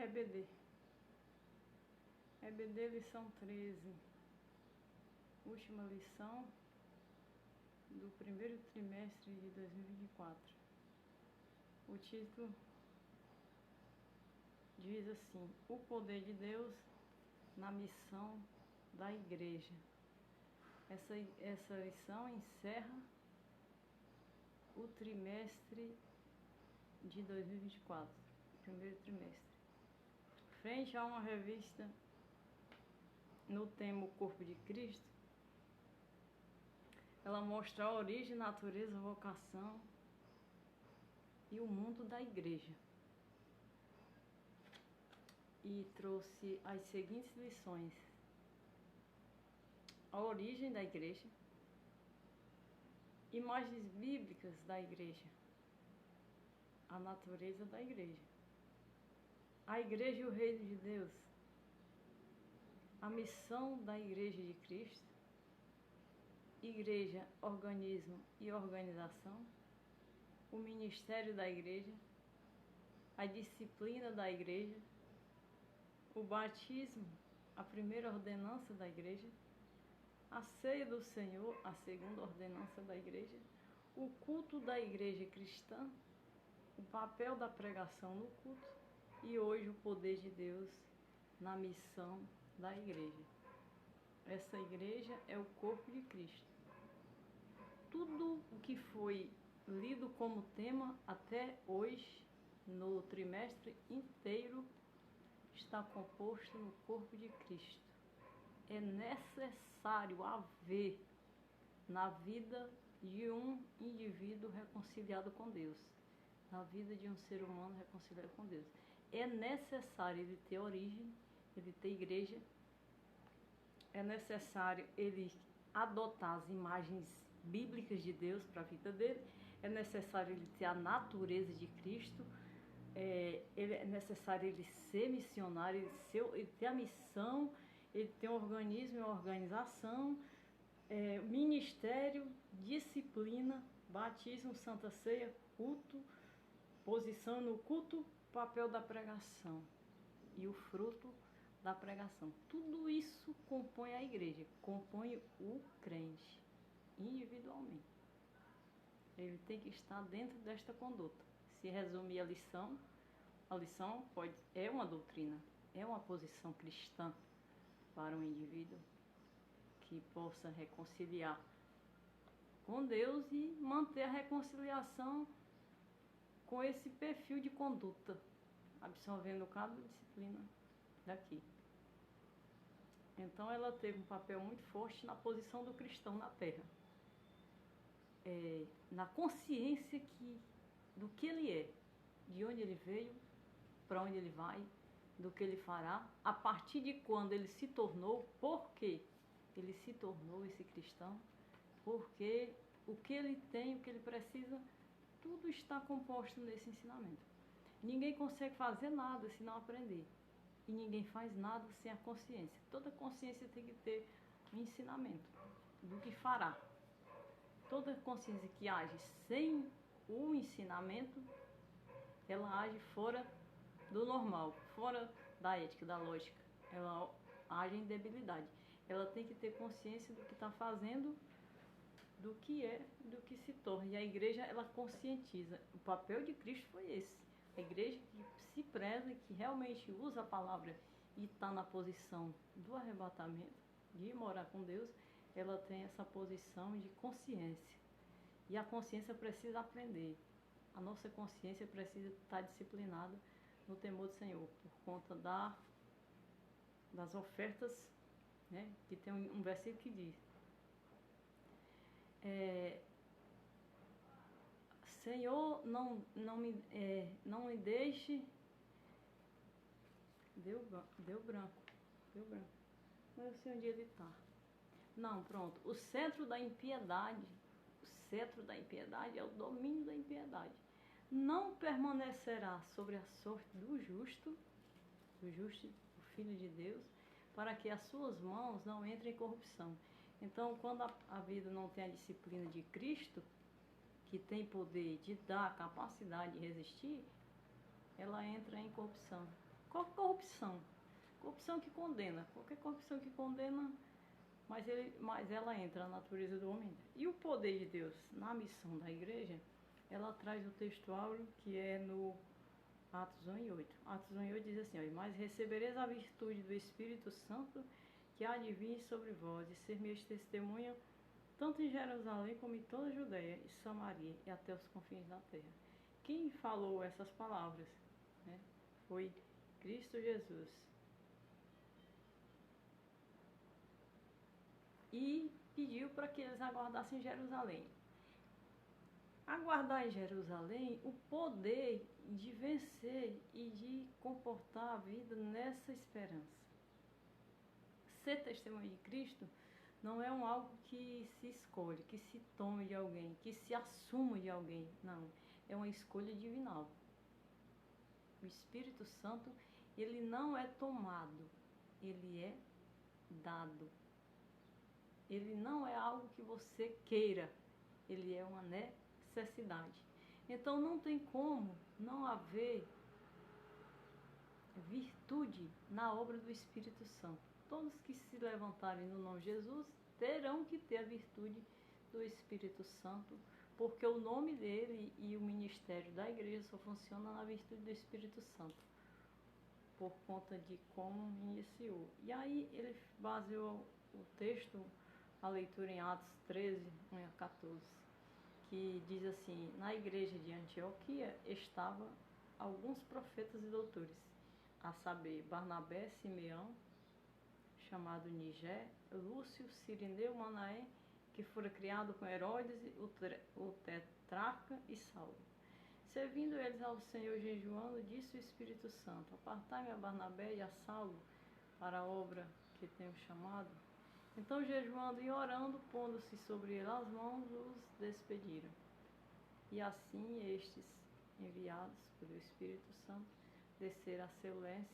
EBD. EBD lição 13. Última lição do primeiro trimestre de 2024. O título diz assim: o poder de Deus na missão da igreja. Essa lição encerra o trimestre de 2024, primeiro trimestre. Frente a uma revista no tema O Corpo de Cristo, ela mostra a origem, natureza, vocação e o mundo da igreja. E trouxe as seguintes lições: a origem da igreja, imagens bíblicas da igreja, a natureza da igreja, a igreja e o reino de Deus, a missão da igreja de Cristo, igreja, organismo e organização, o ministério da igreja, a disciplina da igreja, o batismo, a primeira ordenança da igreja, a ceia do Senhor, a segunda ordenança da igreja, o culto da igreja cristã, o papel da pregação no culto e hoje o poder de Deus na missão da igreja. Essa igreja é o corpo de Cristo. Tudo o que foi lido como tema até hoje, no trimestre inteiro, está composto no corpo de Cristo. É necessário haver na vida de um indivíduo reconciliado com Deus, na vida de um ser humano reconciliado com Deus. É necessário ele ter origem, ele ter igreja, é necessário ele adotar as imagens bíblicas de Deus para a vida dele, é necessário ele ter a natureza de Cristo, é necessário ele ser missionário, ele ter a missão, ele ter um organismo e uma organização, ministério, disciplina, batismo, santa ceia, culto, posição no culto, papel da pregação e o fruto da pregação. Tudo isso compõe a igreja, compõe o crente individualmente. Ele tem que estar dentro desta conduta. Se resumir a lição é uma doutrina, é uma posição cristã para um indivíduo que possa reconciliar com Deus e manter a reconciliação com esse perfil de conduta, absorvendo cada disciplina daqui. Então ela teve um papel muito forte na posição do cristão na terra, na consciência do que ele é, de onde ele veio, para onde ele vai, do que ele fará, a partir de quando ele se tornou, por que ele se tornou esse cristão, porque o que ele tem, o que ele precisa, tudo está composto nesse ensinamento. Ninguém consegue fazer nada se não aprender. E ninguém faz nada sem a consciência. Toda consciência tem que ter um ensinamento do que fará. Toda consciência que age sem o ensinamento, ela age fora do normal, fora da ética, da lógica. Ela age em debilidade. Ela tem que ter consciência do que está fazendo, do que é, do que se torna. E a igreja, ela conscientiza. O papel de Cristo foi esse. A igreja que se preza, que realmente usa a palavra e está na posição do arrebatamento, de morar com Deus, ela tem essa posição de consciência. E a consciência precisa aprender. A nossa consciência precisa estar disciplinada no temor do Senhor, por conta das ofertas, né? Que tem um versículo que diz: Senhor, não me deixe. Deu branco. Mas eu sei onde ele está. Não, pronto. O cetro da impiedade é o domínio da impiedade. Não permanecerá sobre a sorte do justo, o Filho de Deus, para que as suas mãos não entrem em corrupção. Então, quando a vida não tem a disciplina de Cristo, que tem poder de dar a capacidade de resistir, ela entra em corrupção. corrupção. Corrupção que condena. Qualquer corrupção que condena, mas ela entra na natureza do homem. E o poder de Deus na missão da igreja, ela traz o texto áureo que é no Atos 1:8. Atos 1:8 diz assim, ó, mas recebereis a virtude do Espírito Santo que há de vir sobre vós, e ser minhas testemunhas, tanto em Jerusalém como em toda a Judéia e Samaria e até os confins da terra. Quem falou essas palavras, né, foi Cristo Jesus. E pediu para que eles aguardassem em Jerusalém. Aguardar em Jerusalém o poder de vencer e de comportar a vida nessa esperança. Ser testemunha de Cristo não é algo que se escolhe, que se tome de alguém, que se assuma de alguém. Não, é uma escolha divinal. O Espírito Santo, ele não é tomado, ele é dado. Ele não é algo que você queira, ele é uma necessidade. Então não tem como não haver virtude na obra do Espírito Santo. Todos que se levantarem no nome de Jesus terão que ter a virtude do Espírito Santo, porque o nome dele e o ministério da igreja só funciona na virtude do Espírito Santo, por conta de como iniciou. E aí ele baseou o texto, a leitura em Atos 13, 1-14, que diz assim, na igreja de Antioquia estavam alguns profetas e doutores, a saber, Barnabé, Simeão, chamado Nigé, Lúcio, Cirineu, Manaém, que fora criado com Herodes, o tetrarca e Saulo. Servindo eles ao Senhor jejuando, disse o Espírito Santo, apartai-me a Barnabé e a Saulo para a obra que tenho chamado. Então, jejuando e orando, pondo-se sobre ele as mãos, os despediram. E assim estes, enviados pelo Espírito Santo, desceram a Seleucia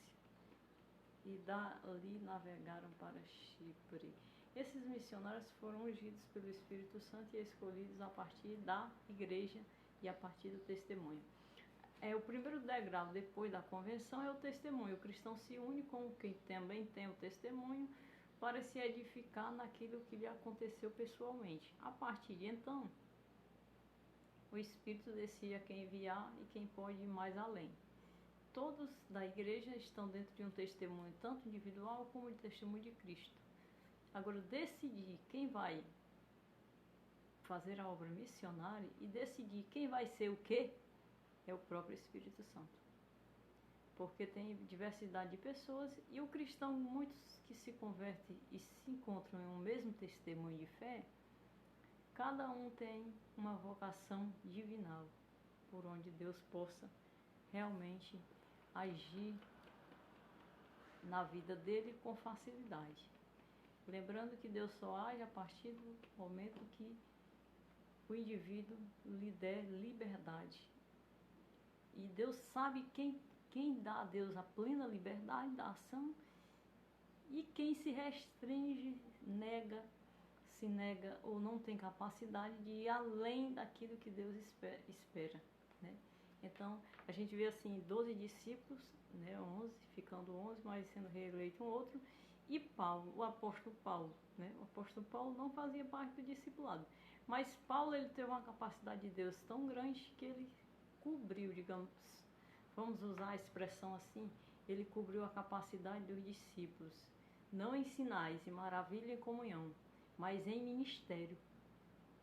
e dali navegaram para Chipre. Esses missionários foram ungidos pelo Espírito Santo e escolhidos a partir da igreja e a partir do testemunho. O primeiro degrau depois da convenção é o testemunho. O cristão se une com quem também tem o testemunho para se edificar naquilo que lhe aconteceu pessoalmente. A partir de então, o Espírito decide a quem enviar e quem pode ir mais além. Todos da igreja estão dentro de um testemunho, tanto individual como de testemunho de Cristo. Agora, decidir quem vai fazer a obra missionária e decidir quem vai ser o quê, é o próprio Espírito Santo. Porque tem diversidade de pessoas e o cristão, muitos que se convertem e se encontram em um mesmo testemunho de fé, cada um tem uma vocação divinal, por onde Deus possa realmente agir na vida dele com facilidade. Lembrando que Deus só age a partir do momento que o indivíduo lhe der liberdade. E Deus sabe quem dá a Deus a plena liberdade da ação e quem se restringe, se nega ou não tem capacidade de ir além daquilo que Deus espera, né? Então, a gente vê assim, 12 discípulos, né, 11, ficando 11, mas sendo reeleito um outro, e Paulo, o apóstolo Paulo, né? O apóstolo Paulo não fazia parte do discipulado, mas Paulo, ele teve uma capacidade de Deus tão grande que ele cobriu, digamos, vamos usar a expressão assim, ele cobriu a capacidade dos discípulos, não em sinais e maravilha e comunhão, mas em ministério.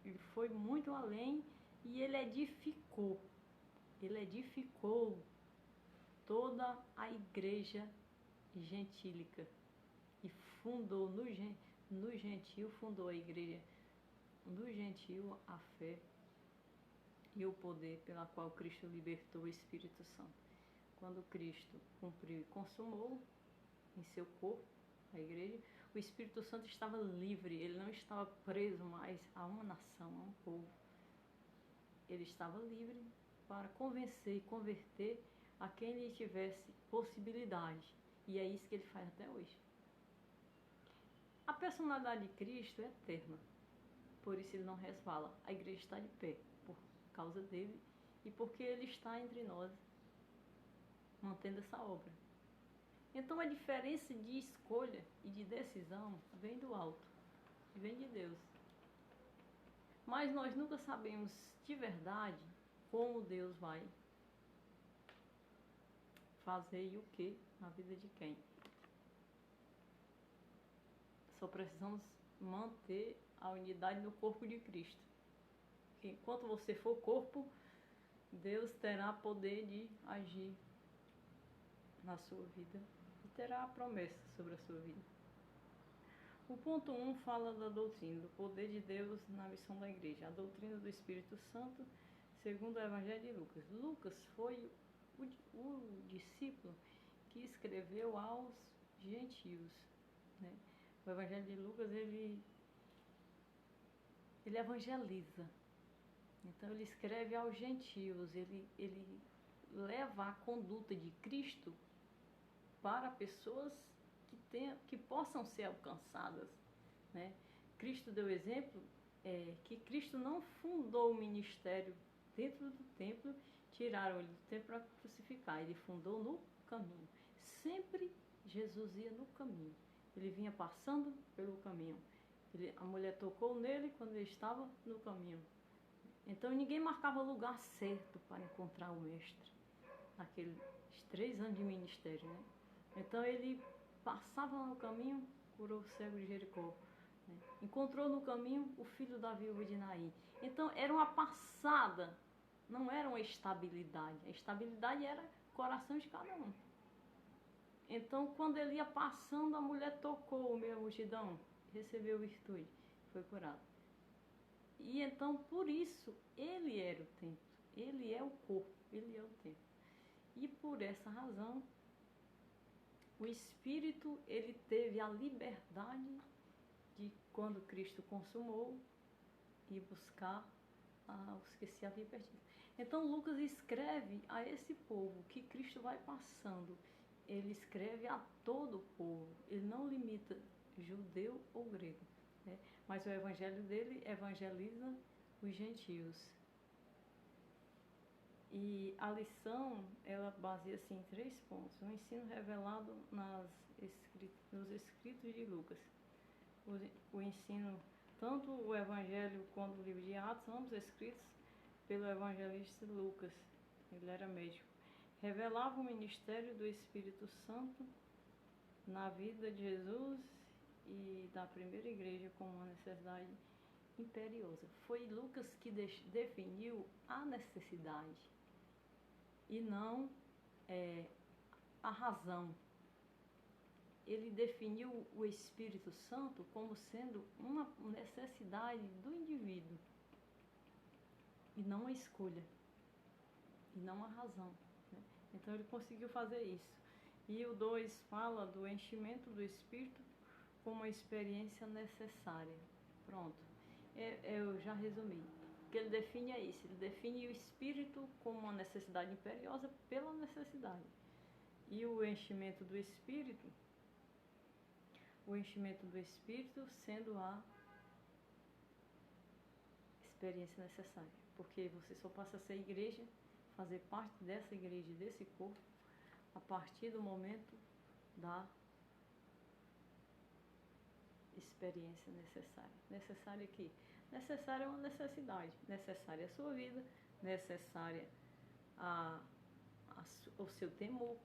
Ele foi muito além e ele edificou toda a igreja gentílica e fundou no gentio, fundou a igreja no gentio a fé e o poder pela qual Cristo libertou o Espírito Santo. Quando Cristo cumpriu e consumou em seu corpo, a igreja, o Espírito Santo estava livre, ele não estava preso mais a uma nação, a um povo. Ele estava livre para convencer e converter a quem lhe tivesse possibilidade. E é isso que ele faz até hoje. A personalidade de Cristo é eterna, por isso ele não resvala. A igreja está de pé por causa dele e porque ele está entre nós, mantendo essa obra. Então a diferença de escolha e de decisão vem do alto, vem de Deus. Mas nós nunca sabemos de verdade como Deus vai fazer e o que na vida de quem. Só precisamos manter a unidade no corpo de Cristo. Enquanto você for corpo, Deus terá poder de agir na sua vida e terá a promessa sobre a sua vida. O ponto 1 fala da doutrina, do poder de Deus na missão da igreja, a doutrina do Espírito Santo, segundo o Evangelho de Lucas. Lucas foi o discípulo que escreveu aos gentios, né? O Evangelho de Lucas, ele evangeliza. Então ele escreve aos gentios, ele leva a conduta de Cristo para pessoas que possam ser alcançadas, né? Cristo deu exemplo que Cristo não fundou o ministério dentro do templo, tiraram ele do templo para crucificar, ele fundou no caminho. Sempre Jesus ia no caminho, ele vinha passando pelo caminho. A mulher tocou nele quando ele estava no caminho. Então ninguém marcava lugar certo para encontrar o mestre, naqueles 3 anos de ministério, né? Então ele passava no caminho, curou o cego de Jericó, né? Encontrou no caminho o filho da viúva de Naim. Então era uma passada, não era uma estabilidade. A estabilidade era o coração de cada um. Então quando ele ia passando, a mulher tocou o meio da multidão, recebeu virtude, foi curado. E então por isso ele era o templo, ele é o corpo, ele é o templo. E por essa razão o Espírito, ele teve a liberdade de, quando Cristo consumou, ir buscar os que se haviam perdido. Então Lucas escreve a esse povo que Cristo vai passando. Ele escreve a todo o povo. Ele não limita judeu ou grego, né? Mas o evangelho dele evangeliza os gentios. E a lição, ela baseia-se em 3 pontos. O ensino revelado nos escritos de Lucas. O ensino, tanto o Evangelho quanto o livro de Atos, ambos escritos pelo evangelista Lucas. Ele era médico. Revelava o ministério do Espírito Santo na vida de Jesus e da primeira igreja como uma necessidade imperiosa. Foi Lucas que definiu a necessidade e não a razão. Ele definiu o Espírito Santo como sendo uma necessidade do indivíduo e não uma escolha, e não a razão, né? Então ele conseguiu fazer isso. E o 2 fala do enchimento do Espírito como uma experiência necessária. Pronto, eu já resumi. O que ele define é isso, ele define o Espírito como uma necessidade imperiosa pela necessidade. E o enchimento do Espírito sendo a experiência necessária. Porque você só passa a ser igreja, fazer parte dessa igreja, desse corpo, a partir do momento da experiência necessária. Necessária aqui. Necessária é uma necessidade. Necessária a sua vida, necessária o seu temor.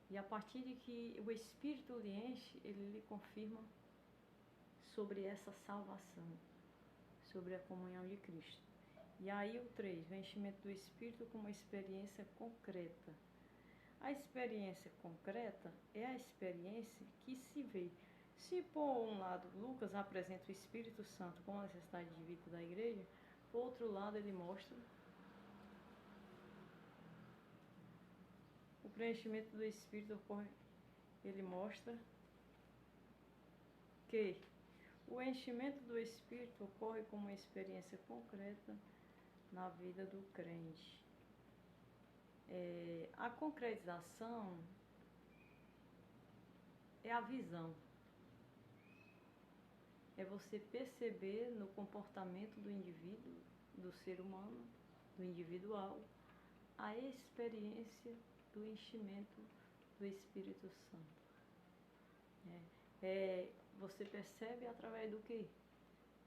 E a partir de que o Espírito lhe enche, ele lhe confirma sobre essa salvação, sobre a comunhão de Cristo. E aí o 3, o enchimento do Espírito como uma experiência concreta. A experiência concreta é a experiência que se vê. Se por um lado Lucas apresenta o Espírito Santo como a necessidade de vida da igreja, por outro lado ele mostra o preenchimento do Espírito ocorre, ele mostra que o enchimento do Espírito ocorre como uma experiência concreta na vida do crente. A concretização é a visão. É você perceber no comportamento do indivíduo, do ser humano, do individual, a experiência do enchimento do Espírito Santo. Você percebe através do quê?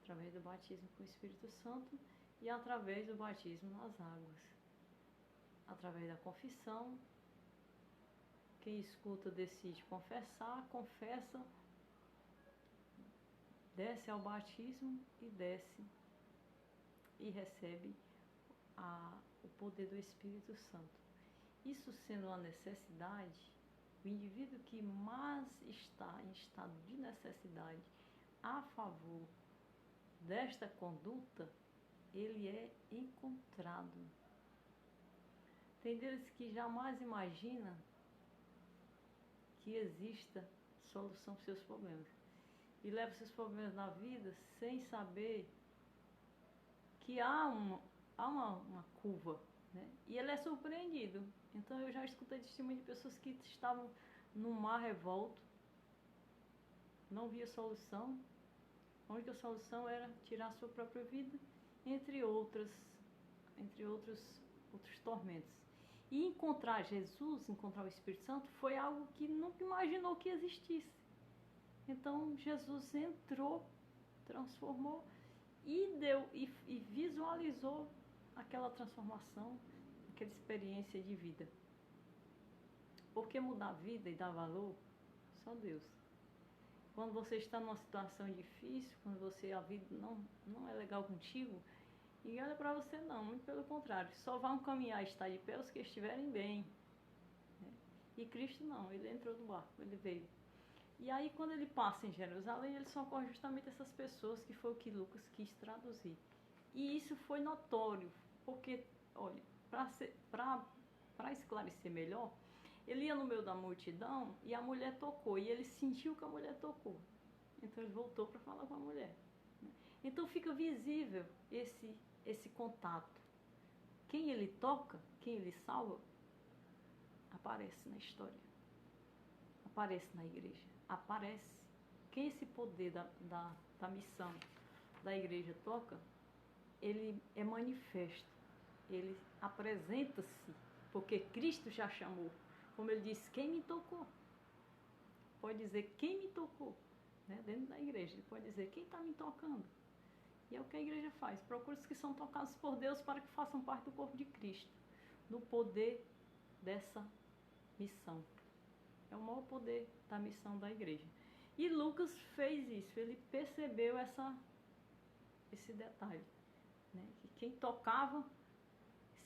Através do batismo com o Espírito Santo e através do batismo nas águas. Através da confissão, quem escuta decide confessar, confessa, desce ao batismo e desce e recebe o poder do Espírito Santo. Isso sendo uma necessidade, o indivíduo que mais está em estado de necessidade a favor desta conduta, ele é encontrado. Tem deles que jamais imagina que exista solução para os seus problemas. E leva seus problemas na vida sem saber que há uma curva, né? E ele é surpreendido. Então eu já escutei testemunho de pessoas que estavam num mar revolto, não via solução. A única solução era tirar a sua própria vida, entre outros tormentos. E encontrar Jesus, encontrar o Espírito Santo, foi algo que nunca imaginou que existisse. Então Jesus entrou, transformou e visualizou aquela transformação, aquela experiência de vida. Porque mudar a vida e dar valor, só Deus. Quando você está numa situação difícil, quando a vida não é legal contigo, e olha para você não, muito pelo contrário, só vão caminhar e estar de pé os que estiverem bem. Né? E Cristo não, ele entrou no barco, ele veio. E aí quando ele passa em Jerusalém, ele socorre justamente essas pessoas, que foi o que Lucas quis traduzir. E isso foi notório, porque, olha, para esclarecer melhor, ele ia no meio da multidão e a mulher tocou, e ele sentiu que a mulher tocou. Então ele voltou para falar com a mulher. Então fica visível esse contato. Quem ele toca, quem ele salva, aparece na história. Aparece na igreja. Aparece. Quem esse poder da missão da igreja toca, ele é manifesto. Ele apresenta-se, porque Cristo já chamou. Como ele disse, quem me tocou? Pode dizer quem me tocou, né? Dentro da igreja. Ele pode dizer quem está me tocando. E é o que a igreja faz. Procura os que são tocados por Deus para que façam parte do corpo de Cristo. No poder dessa missão. É o maior poder da missão da igreja. E Lucas fez isso. Ele percebeu esse detalhe. Né? Que quem tocava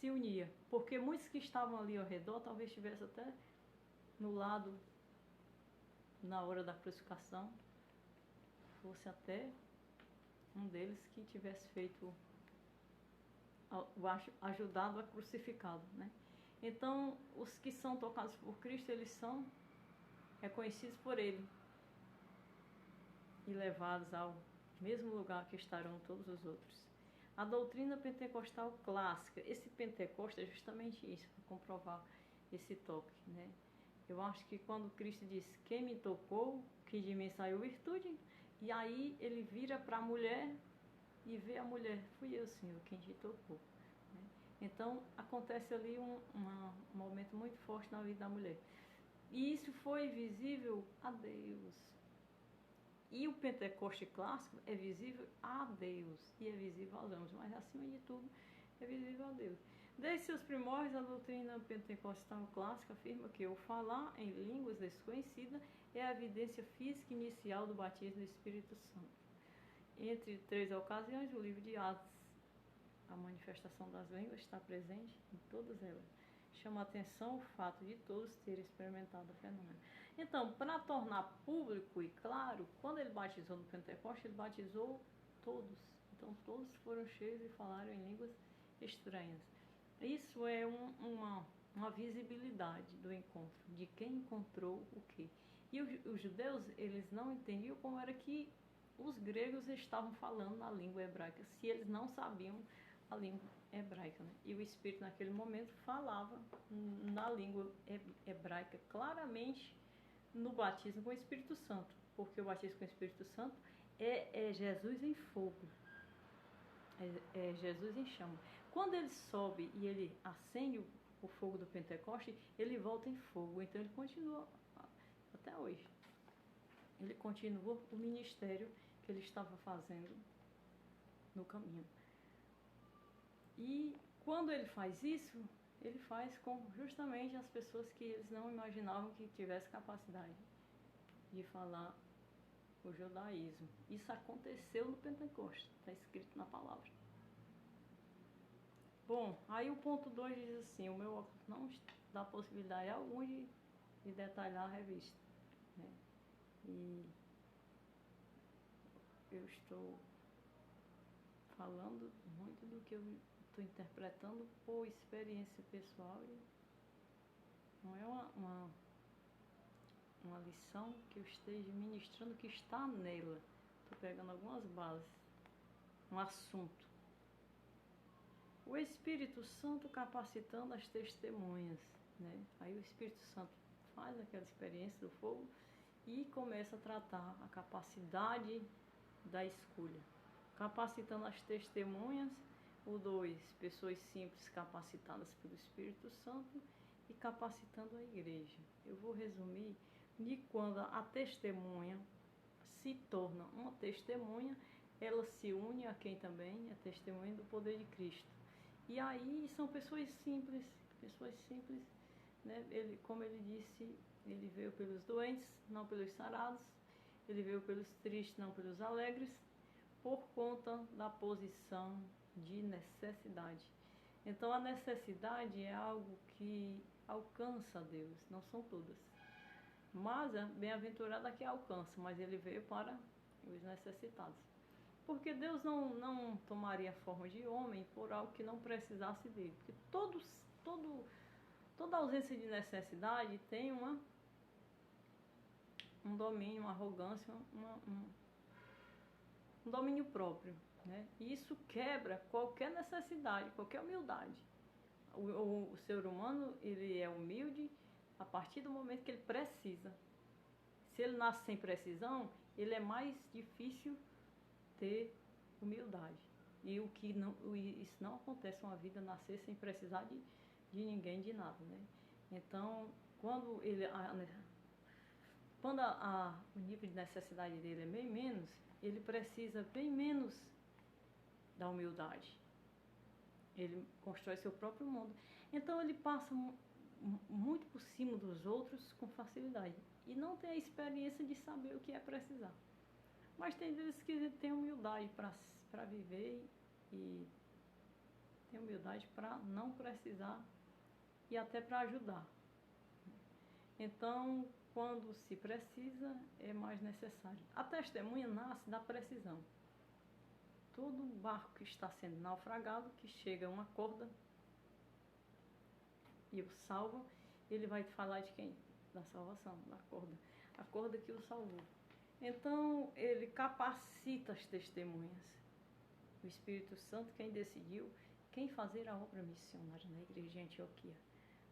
se unia. Porque muitos que estavam ali ao redor, talvez estivessem até no lado, na hora da crucificação, fosse até um deles que tivesse feito, ajudado a crucificá-lo, né? Então, os que são tocados por Cristo, eles são reconhecidos por Ele e levados ao mesmo lugar que estarão todos os outros. A doutrina pentecostal clássica, esse Pentecoste é justamente isso, para comprovar esse toque, né? Eu acho que quando Cristo diz, quem me tocou, que de mim saiu virtude, e aí ele vira para a mulher e vê a mulher, fui eu, Senhor, quem te tocou. Né? Então, acontece ali um momento muito forte na vida da mulher. E isso foi visível a Deus. E o Pentecoste clássico é visível a Deus e é visível aos homens, mas acima de tudo é visível a Deus. Desde seus primórdios, a doutrina pentecostal clássica afirma que o falar em línguas desconhecidas é a evidência física inicial do batismo do Espírito Santo. Entre 3 ocasiões, o livro de Atos, a manifestação das línguas está presente em todas elas. Chama a atenção o fato de todos terem experimentado o fenômeno. Então, para tornar público e claro, quando ele batizou no Pentecoste, ele batizou todos. Então, todos foram cheios e falaram em línguas estranhas. Isso é uma visibilidade do encontro, de quem encontrou o quê. E os judeus, eles não entendiam como era que os gregos estavam falando na língua hebraica, se eles não sabiam a língua hebraica, né? E o Espírito naquele momento falava na língua hebraica claramente no batismo com o Espírito Santo, porque o batismo com o Espírito Santo é Jesus em fogo, é Jesus em chama. Quando ele sobe e ele acende o fogo do Pentecoste, ele volta em fogo. Então ele continua até hoje. Ele continuou o ministério que ele estava fazendo no caminho. E quando ele faz isso, ele faz com justamente as pessoas que eles não imaginavam que tivessem capacidade de falar o judaísmo. Isso aconteceu no Pentecostes, está escrito na palavra. Bom, aí o ponto 2 diz assim: o meu óculos não dá possibilidade alguma de detalhar a revista, né? E eu estou falando muito do que eu estou interpretando por experiência pessoal, e não é uma lição que eu esteja ministrando que está nela. Estou pegando algumas bases, um assunto. O Espírito Santo capacitando as testemunhas, né? Aí o Espírito Santo faz aquela experiência do fogo e começa a tratar a capacidade da escolha. Capacitando as testemunhas, o 2, pessoas simples capacitadas pelo Espírito Santo, e capacitando a igreja. Eu vou resumir de quando a testemunha se torna uma testemunha, ela se une a quem também é testemunha do poder de Cristo. E aí são pessoas simples, né? Ele, como ele disse, ele veio pelos doentes, não pelos sarados, ele veio pelos tristes, não pelos alegres, por conta da posição de necessidade. Então a necessidade é algo que alcança Deus, não são todas. Mas é bem-aventurada que alcança, mas ele veio para os necessitados. Porque Deus não tomaria a forma de homem por algo que não precisasse dele. Porque toda ausência de necessidade tem um domínio, uma arrogância, um domínio próprio, né? E isso quebra qualquer necessidade, qualquer humildade. O ser humano, ele é humilde a partir do momento que ele precisa. Se ele nasce sem precisão, ele é mais difícil ter humildade. E isso não acontece uma vida nascer sem precisar de ninguém, de nada, né? Então, quando o nível de necessidade dele é bem menos, ele precisa bem menos da humildade. Ele constrói seu próprio mundo. Então ele passa muito por cima dos outros com facilidade. E não tem a experiência de saber o que é precisar. Mas tem vezes que tem humildade para viver e tem humildade para não precisar e até para ajudar. Então, quando se precisa, é mais necessário. A testemunha nasce da precisão. Todo barco que está sendo naufragado, que chega a uma corda e o salva, ele vai falar de quem? Da salvação, da corda. A corda que o salvou. Então, ele capacita as testemunhas. O Espírito Santo, quem decidiu, quem fazer a obra missionária na igreja de Antioquia,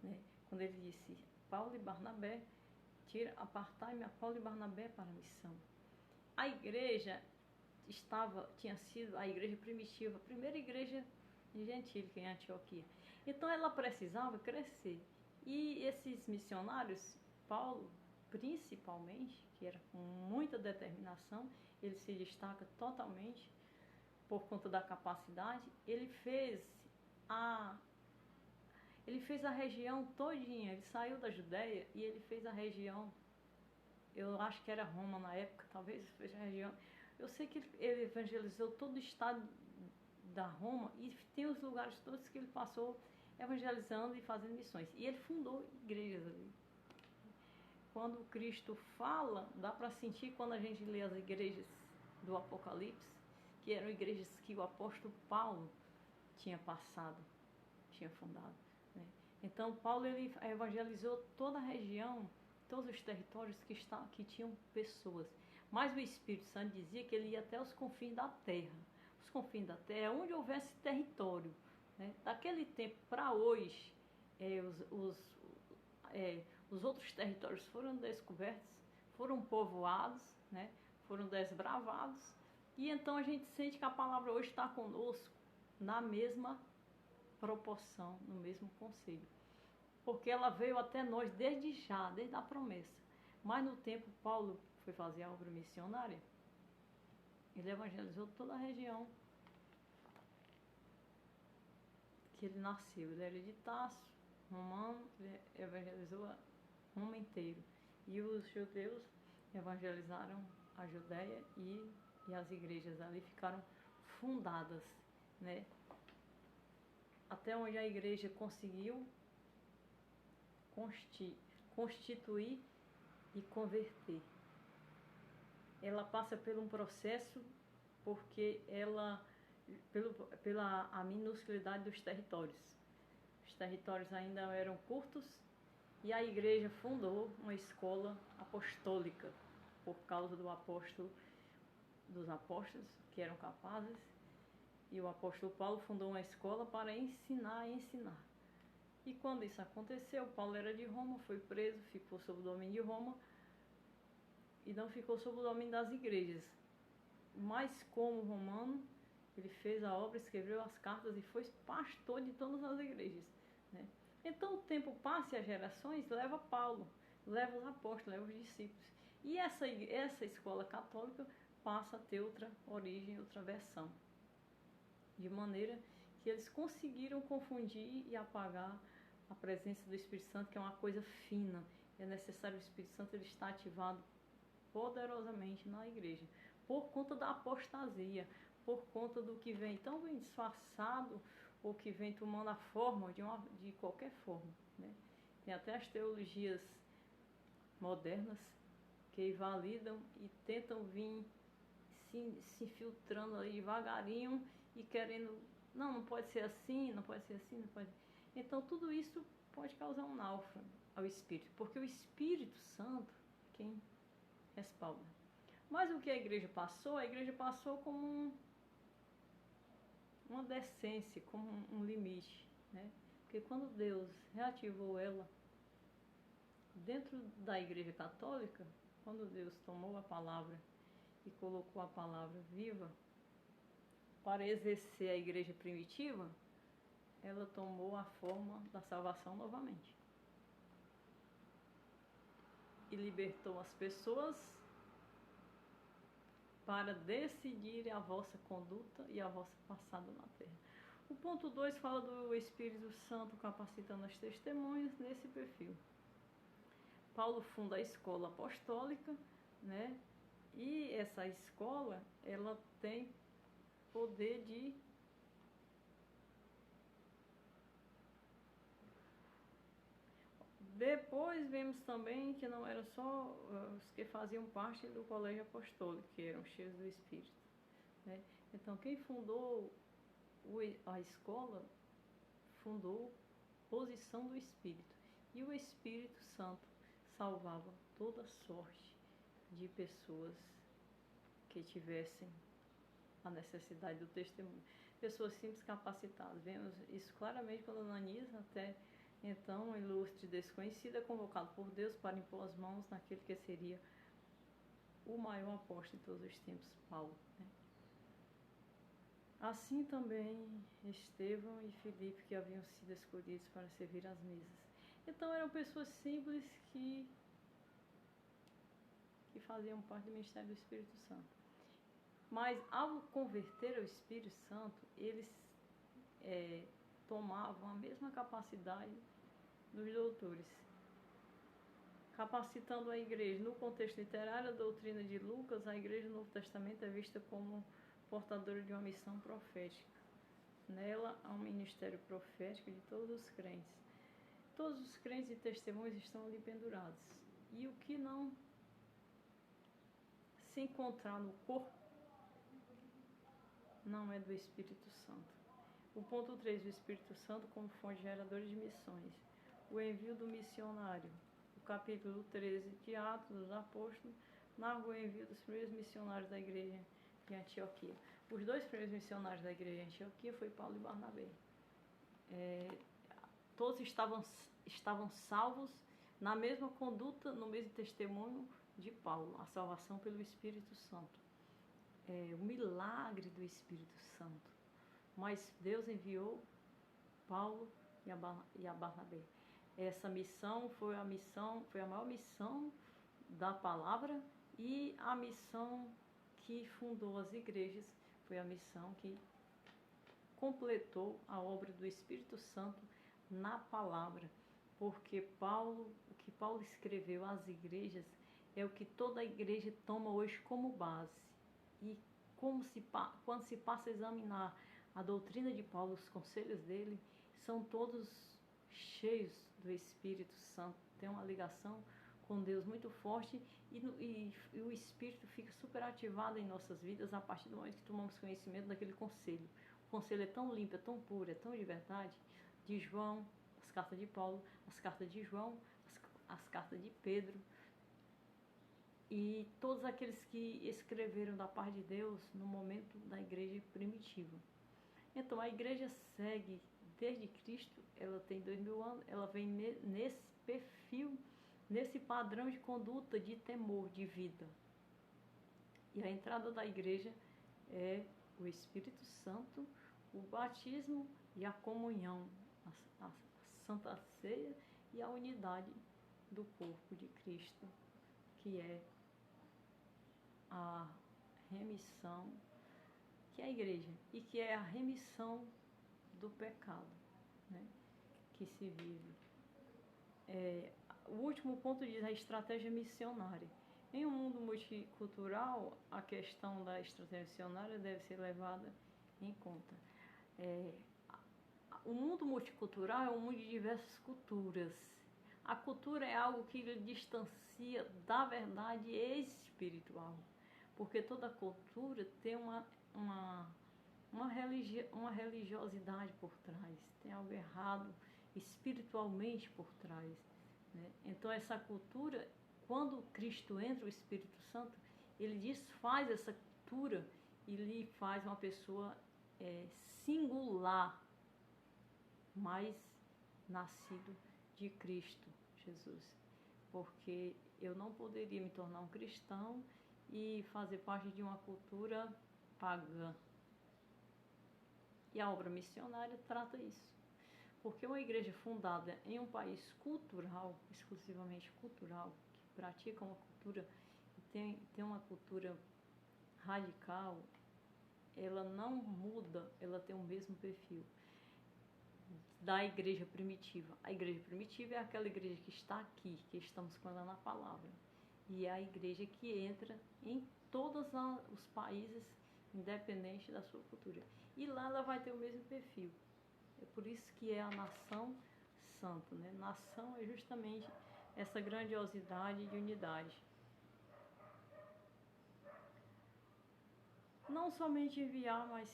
né? Quando ele disse, Paulo e Barnabé, apartai-me a Paulo e Barnabé para a missão. A igreja tinha sido a igreja primitiva, a primeira igreja gentílica em Antioquia. Então ela precisava crescer. E esses missionários, Paulo principalmente, que era com muita determinação, ele se destaca totalmente por conta da capacidade, ele fez a região todinha. Ele saiu da Judéia e ele fez a região, eu acho que era Roma na época, talvez fez a região. Eu sei que ele evangelizou todo o estado da Roma e tem os lugares todos que ele passou evangelizando e fazendo missões. E ele fundou igrejas ali. Quando Cristo fala, dá para sentir quando a gente lê as igrejas do Apocalipse, que eram igrejas que o apóstolo Paulo tinha passado, tinha fundado, né? Então Paulo ele evangelizou toda a região, todos os territórios que tinham pessoas. Mas o Espírito Santo dizia que ele ia até os confins da terra. Os confins da terra, onde houvesse território, né? Daquele tempo para hoje, os outros territórios foram descobertos, foram povoados, né? Foram desbravados. E então a gente sente que a palavra hoje está conosco na mesma proporção, no mesmo conselho. porque ela veio até nós desde a promessa. Mas no tempo Paulo foi fazer a obra missionária, ele evangelizou toda a região que ele nasceu. Ele era de Tarso, romano, ele evangelizou Roma inteiro. E os judeus evangelizaram a Judéia e as igrejas ali ficaram fundadas, né? Até onde a igreja conseguiu constituir e converter. Ela passa por um processo porque pela a minusculidade dos territórios. Os territórios ainda eram curtos e a igreja fundou uma escola apostólica por causa dos apóstolos que eram capazes, e o apóstolo Paulo fundou uma escola para ensinar e ensinar. E quando isso aconteceu, Paulo era de Roma, foi preso, ficou sob o domínio de Roma e não ficou sob o domínio das igrejas. Mas como romano, ele fez a obra, escreveu as cartas e foi pastor de todas as igrejas, né? Então o tempo passa e as gerações leva Paulo, leva os apóstolos, leva os discípulos. E essa escola católica passa a ter outra origem, outra versão. De maneira que eles conseguiram confundir e apagar a presença do Espírito Santo, que é uma coisa fina. É necessário o Espírito Santo ele estar ativado poderosamente na igreja, por conta da apostasia, por conta do que vem tão bem disfarçado, ou que vem tomando a forma de qualquer forma, né? Tem até as teologias modernas que invalidam e tentam vir se infiltrando ali devagarinho e querendo, não pode ser assim, não pode ser assim, não pode. Então tudo isso pode causar um náufrago ao Espírito, porque o Espírito Santo é quem respalda. Mas o que a igreja passou como uma decência, como um limite, né? Porque quando Deus reativou ela dentro da igreja católica, quando Deus tomou a palavra e colocou a palavra viva para exercer a igreja primitiva, ela tomou a forma da salvação novamente e libertou as pessoas para decidir a vossa conduta e a vossa passada na terra. O ponto 2 fala do Espírito Santo capacitando as testemunhas nesse perfil. Paulo funda a escola apostólica, né? E essa escola, ela tem poder de depois vemos também que não era só os que faziam parte do colégio apostólico, que eram cheios do Espírito, né? Então quem fundou a escola fundou posição do Espírito, e o Espírito Santo salvava toda sorte de pessoas que tivessem a necessidade do testemunho. Pessoas simples capacitadas. Vemos isso claramente quando Ananias, até então um ilustre desconhecido, é convocado por Deus para impor as mãos naquele que seria o maior apóstolo de todos os tempos, Paulo, né? Assim também Estevão e Filipe, que haviam sido escolhidos para servir às mesas. Então eram pessoas simples que faziam parte do ministério do Espírito Santo. Mas ao converter ao Espírito Santo, eles tomavam a mesma capacidade dos doutores, capacitando a igreja. No contexto literário, a doutrina de Lucas, a igreja do Novo Testamento é vista como portadora de uma missão profética. Nela há um ministério profético de todos os crentes. Todos os crentes e testemunhos estão ali pendurados. E o que não se encontrar no corpo não é do Espírito Santo. O ponto 3, do Espírito Santo como fonte geradora de missões. O envio do missionário. O capítulo 13 de Atos dos Apóstolos narra o envio dos primeiros missionários da igreja de Antioquia. Os dois primeiros missionários da igreja de Antioquia foi Paulo e Barnabé. Todos estavam salvos na mesma conduta, no mesmo testemunho de Paulo, a salvação pelo Espírito Santo. O milagre do Espírito Santo. Mas Deus enviou Paulo e a Barnabé. Essa missão foi a maior missão da palavra, e a missão que fundou as igrejas foi a missão que completou a obra do Espírito Santo na palavra, porque o que Paulo escreveu às igrejas é o que toda igreja toma hoje como base. E quando se passa a examinar a doutrina de Paulo, os conselhos dele, são todos cheios do Espírito Santo, tem uma ligação com Deus muito forte, e o Espírito fica superativado em nossas vidas a partir do momento que tomamos conhecimento daquele conselho. O conselho é tão limpo, é tão puro, é tão de verdade, de João, as cartas de Paulo, as cartas de João, as cartas de Pedro, e todos aqueles que escreveram da parte de Deus no momento da igreja primitiva. Então a igreja segue desde Cristo, ela tem 2000 anos, ela vem nesse perfil, nesse padrão de conduta, de temor, de vida. E a entrada da igreja é o Espírito Santo, o batismo e a comunhão, a Santa Ceia e a unidade do corpo de Cristo, que é a remissão, que é a igreja, e que é a remissão do pecado, né, que se vive. O último ponto diz a estratégia missionária. Em um mundo multicultural, a questão da estratégia missionária deve ser levada em conta. O mundo multicultural é um mundo de diversas culturas. A cultura é algo que distancia da verdade espiritual, porque toda cultura tem uma religiosidade por trás, tem algo errado espiritualmente por trás, né? Então essa cultura, quando Cristo entra, o Espírito Santo, ele desfaz essa cultura e lhe faz uma pessoa singular, mas nascido de Cristo Jesus, porque eu não poderia me tornar um cristão e fazer parte de uma cultura pagã. E a obra missionária trata isso. Porque uma igreja fundada em um país cultural, exclusivamente cultural, que pratica uma cultura, tem uma cultura radical, ela não muda, ela tem o mesmo perfil da igreja primitiva. A igreja primitiva é aquela igreja que está aqui, que estamos com ela na palavra. E é a igreja que entra em todos os países, independente da sua cultura. E lá ela vai ter o mesmo perfil. É por isso que é a nação santa, né? Nação é justamente essa grandiosidade de unidade. Não somente enviar, mas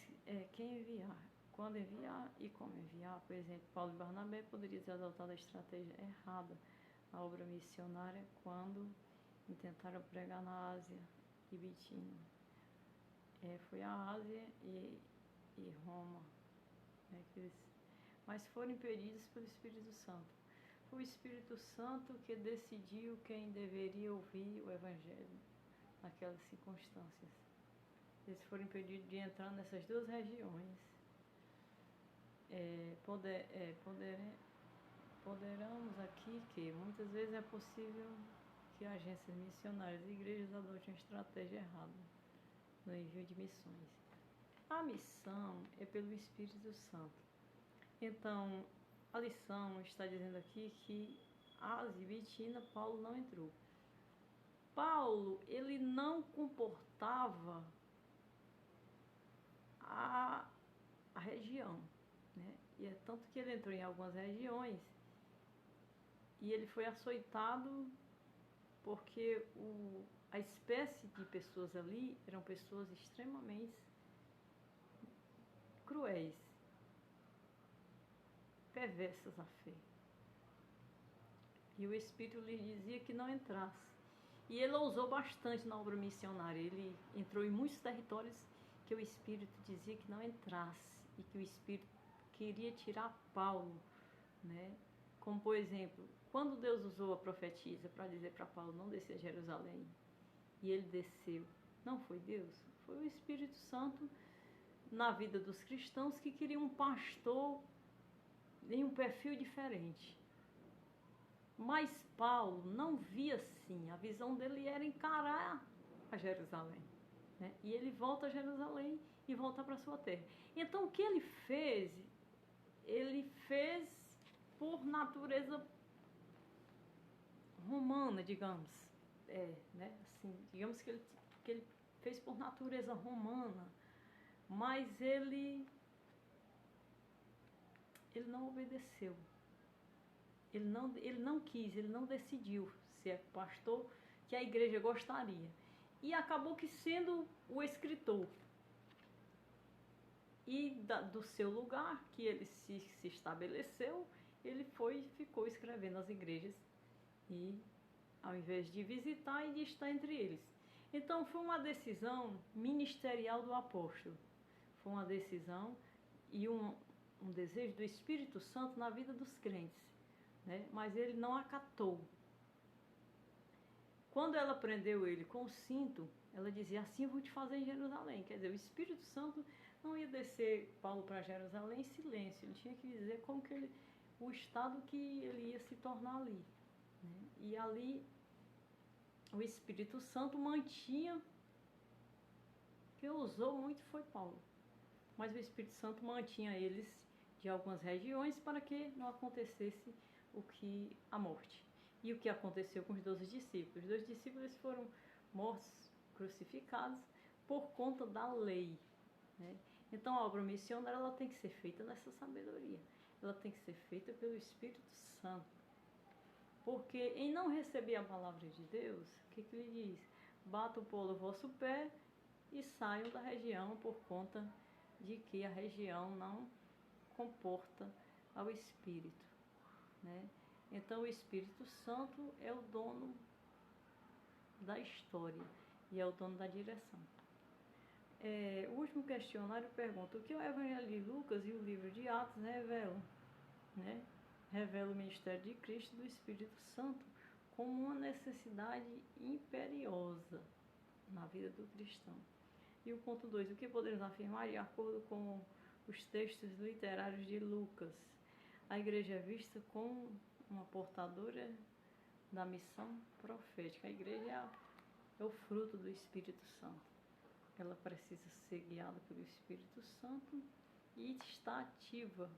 quem enviar, quando enviar e como enviar. Por exemplo, Paulo e Barnabé poderiam ter adotado a estratégia errada, a obra missionária, quando tentaram pregar na Ásia e Bitínia. Foi a Ásia e Roma, né, mas foram impedidos pelo Espírito Santo. Foi o Espírito Santo que decidiu quem deveria ouvir o Evangelho naquelas circunstâncias. Eles foram impedidos de entrar nessas duas regiões. Poderamos aqui que muitas vezes é possível que agências missionárias e igrejas adotem uma estratégia errada no envio de missões. A missão é pelo Espírito Santo. Então, a lição está dizendo aqui que Ásia e Bitínia, Paulo não entrou. Paulo, ele não comportava a região, né? E é tanto que ele entrou em algumas regiões e ele foi açoitado porque a espécie de pessoas ali eram pessoas extremamente cruéis, perversas à fé. E o Espírito lhe dizia que não entrasse. E ele ousou bastante na obra missionária. Ele entrou em muitos territórios que o Espírito dizia que não entrasse e que o Espírito queria tirar Paulo, né? Como, por exemplo, quando Deus usou a profetisa para dizer para Paulo não descer a Jerusalém, e ele desceu, não foi Deus? Foi o Espírito Santo na vida dos cristãos que queriam um pastor em um perfil diferente. Mas Paulo não via assim, a visão dele era encarar a Jerusalém, né? E ele volta a Jerusalém e volta para sua terra. Então o que ele fez por natureza romana, digamos, né? Assim, digamos que ele fez por natureza romana, mas ele não obedeceu. Ele não quis, ele não decidiu ser pastor que a igreja gostaria. E acabou que sendo o escritor. E do seu lugar, que ele se estabeleceu, ele ficou escrevendo as igrejas. E ao invés de visitar e de estar entre eles. Então foi uma decisão ministerial do apóstolo. Foi uma decisão e um desejo do Espírito Santo na vida dos crentes, né? Mas ele não acatou. Quando ela prendeu ele com o cinto, ela dizia: assim eu vou te fazer em Jerusalém. Quer dizer, o Espírito Santo não ia descer Paulo para Jerusalém em silêncio. Ele tinha que dizer como que o estado que ele ia se tornar ali, né? E ali o Espírito Santo mantinha, quem usou muito foi Paulo, mas o Espírito Santo mantinha eles de algumas regiões para que não acontecesse a morte. E o que aconteceu com os 12 discípulos? Os 12 discípulos foram mortos, crucificados por conta da lei, né? Então a obra missionária ela tem que ser feita nessa sabedoria, ela tem que ser feita pelo Espírito Santo. Porque em não receber a palavra de Deus, o que ele diz? Bata o pó do vosso pé e saiam da região por conta de que a região não comporta ao Espírito, né? Então o Espírito Santo é o dono da história e é o dono da direção. O último questionário pergunta: o que o Evangelho de Lucas e o livro de Atos revelam, né? Revela o ministério de Cristo e do Espírito Santo como uma necessidade imperiosa na vida do cristão. E o ponto 2, o que podemos afirmar de acordo com os textos literários de Lucas? A igreja é vista como uma portadora da missão profética. A igreja é o fruto do Espírito Santo. Ela precisa ser guiada pelo Espírito Santo e está ativa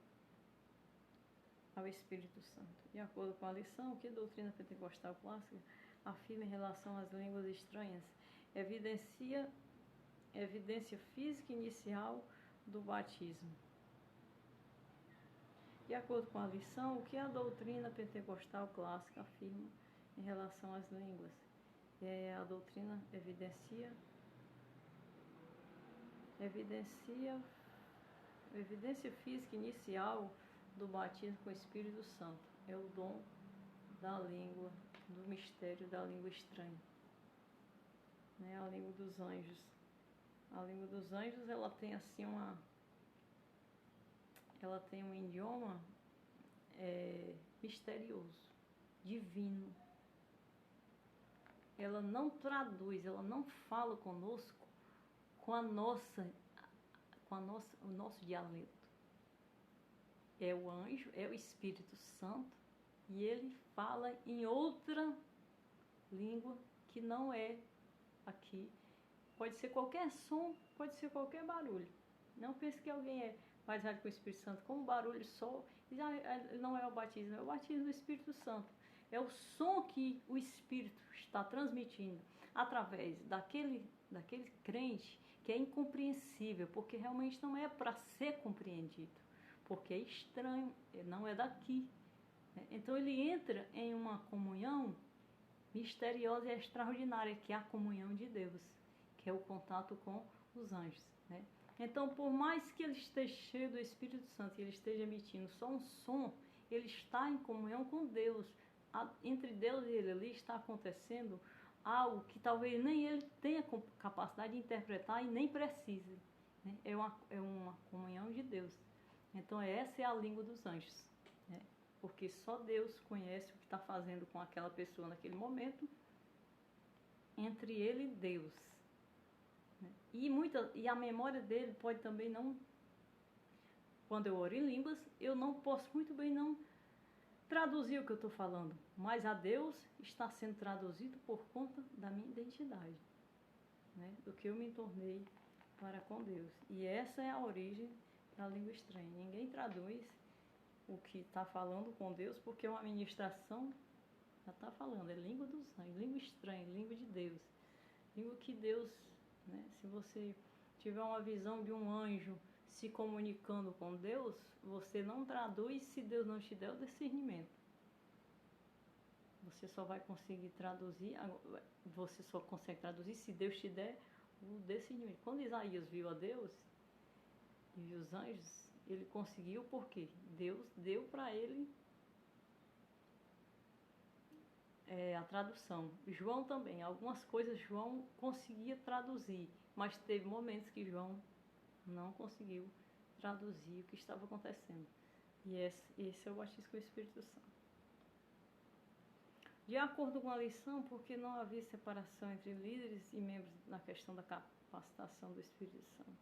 ao Espírito Santo. De acordo com a lição, o que a doutrina pentecostal clássica afirma em relação às línguas estranhas? Evidência física inicial do batismo. De acordo com a lição, o que a doutrina pentecostal clássica afirma em relação às línguas? A doutrina evidência física inicial do batismo com o Espírito Santo. É o dom da língua, do mistério da língua estranha, né? A língua dos anjos. A língua dos anjos, ela tem assim ela tem um idioma misterioso, divino. Ela não traduz, ela não fala conosco com o nosso dialeto. É o anjo, é o Espírito Santo, e ele fala em outra língua que não é aqui. Pode ser qualquer som, pode ser qualquer barulho. Não pense que alguém é mais velho com o Espírito Santo, com um barulho só, não é o batismo, é o batismo do Espírito Santo. É o som que o Espírito está transmitindo através daquele crente que é incompreensível, porque realmente não é para ser compreendido, porque é estranho, não é daqui. Então ele entra em uma comunhão misteriosa e extraordinária, que é a comunhão de Deus, que é o contato com os anjos, né? Então, por mais que ele esteja cheio do Espírito Santo e ele esteja emitindo só um som, ele está em comunhão com Deus. Entre Deus e ele ali está acontecendo algo que talvez nem ele tenha capacidade de interpretar e nem precise, né? É uma comunhão de Deus. Então essa é a língua dos anjos, né? Porque só Deus conhece o que está fazendo com aquela pessoa naquele momento, entre ele e Deus, né? E a memória dele pode também não... Quando eu oro em línguas, eu não posso muito bem não traduzir o que eu estou falando, mas a Deus está sendo traduzido por conta da minha identidade, né? Do que eu me tornei para com Deus. E essa é a origem da língua estranha. Ninguém traduz o que está falando com Deus, porque uma ministração já está falando, é língua dos anjos, língua estranha, língua de Deus. Língua que Deus, né? Se você tiver uma visão de um anjo se comunicando com Deus, você não traduz se Deus não te der o discernimento. Você só vai conseguir traduzir, você só consegue traduzir se Deus te der o discernimento. Quando Isaías viu a Deus e viu os anjos, ele conseguiu porque Deus deu para ele a tradução. João também, algumas coisas João conseguia traduzir, mas teve momentos que João não conseguiu traduzir o que estava acontecendo. E esse é o batismo com o Espírito Santo. De acordo com a lição, porque não havia separação entre líderes e membros na questão da capacitação do Espírito Santo.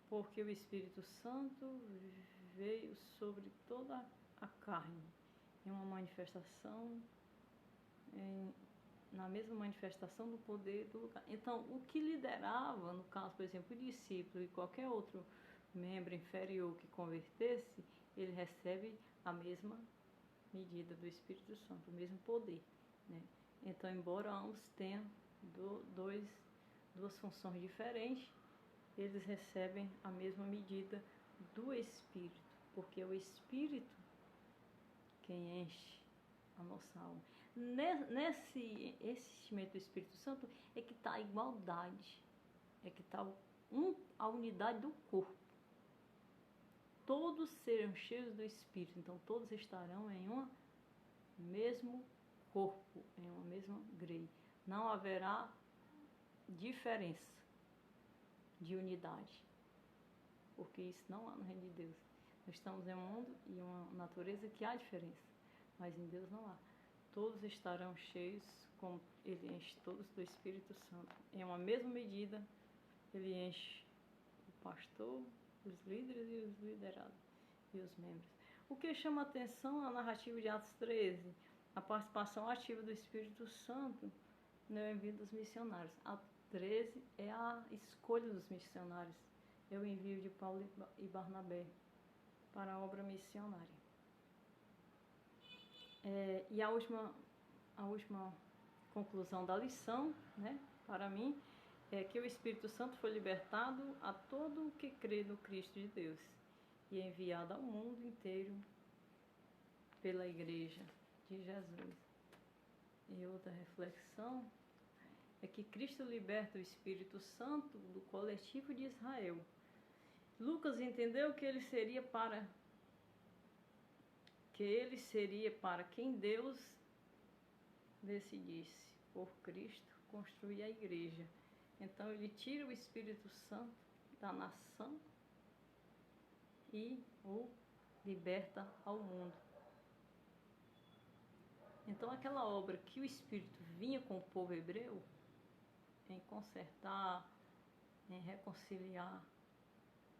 Porque o Espírito Santo veio sobre toda a carne, em uma manifestação, na mesma manifestação do poder do lugar. Então, o que liderava, no caso, por exemplo, o discípulo e qualquer outro membro inferior que convertesse, ele recebe a mesma medida do Espírito Santo, o mesmo poder, né? Então, embora ambos tenham duas funções diferentes, eles recebem a mesma medida do Espírito, porque é o Espírito quem enche a nossa alma. Nesse enchimento do Espírito Santo é que está a igualdade, é que está a unidade do corpo. Todos serão cheios do Espírito, então todos estarão em um mesmo corpo, em uma mesma grei. Não haverá diferença de unidade, porque isso não há no reino de Deus. Nós estamos em um mundo e uma natureza que há diferença, mas em Deus não há. Todos estarão cheios, como ele enche todos do Espírito Santo. Em uma mesma medida, ele enche o pastor, os líderes e os liderados e os membros. O que chama a atenção na narrativa de Atos 13, a participação ativa do Espírito Santo no envio dos missionários. Atos 13 é a escolha dos missionários, é o envio de Paulo e Barnabé para a obra missionária. E a última conclusão da lição, né, para mim, é que o Espírito Santo foi libertado a todo o que crê no Cristo de Deus e é enviado ao mundo inteiro pela Igreja de Jesus. E outra reflexão é que Cristo liberta o Espírito Santo do coletivo de Israel. Lucas entendeu que ele seria para quem Deus decidisse, por Cristo, construir a igreja. Então ele tira o Espírito Santo da nação e o liberta ao mundo. Então aquela obra que o Espírito vinha com o povo hebreu, em consertar, em reconciliar,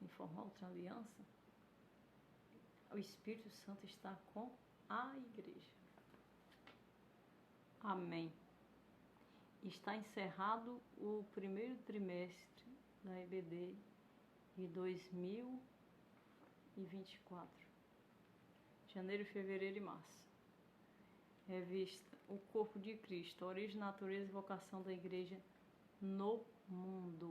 em formar outra aliança, o Espírito Santo está com a igreja. Amém. Está encerrado o primeiro trimestre da EBD de 2024. Janeiro, fevereiro e março. Revista O Corpo de Cristo, Origem, Natureza e Vocação da Igreja no Mundo.